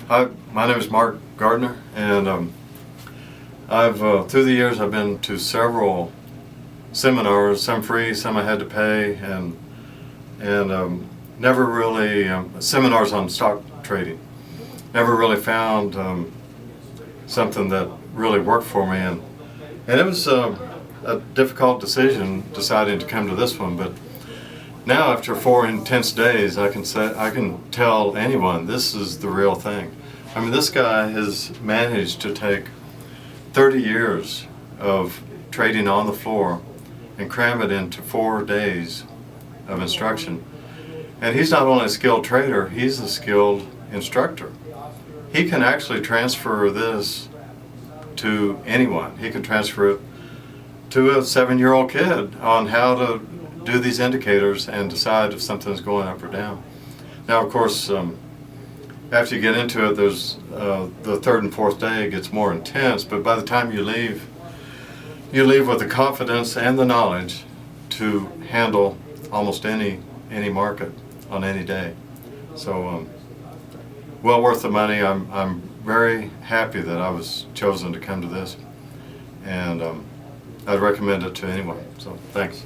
Hi, my name is Mark Gardner, and I've through the years I've been to several seminars, some free, some I had to pay, and never really seminars on stock trading. Never really found something that really worked for me, and it was a difficult decision deciding to come to this one. But now, after 4 intense days, I can tell anyone this is the real thing. I mean, this guy has managed to take 30 years of trading on the floor and cram it into 4 days of instruction. And he's not only a skilled trader, he's a skilled instructor. He can actually transfer this to anyone. He can transfer it to a 7-year-old kid on how to do these indicators and decide if something's going up or down. Now, of course, after you get into it, there's the 3rd and 4th day it gets more intense, but by the time you leave with the confidence and the knowledge to handle almost any market on any day. So well worth the money. I'm very happy that I was chosen to come to this, and I'd recommend it to anyone. So thanks.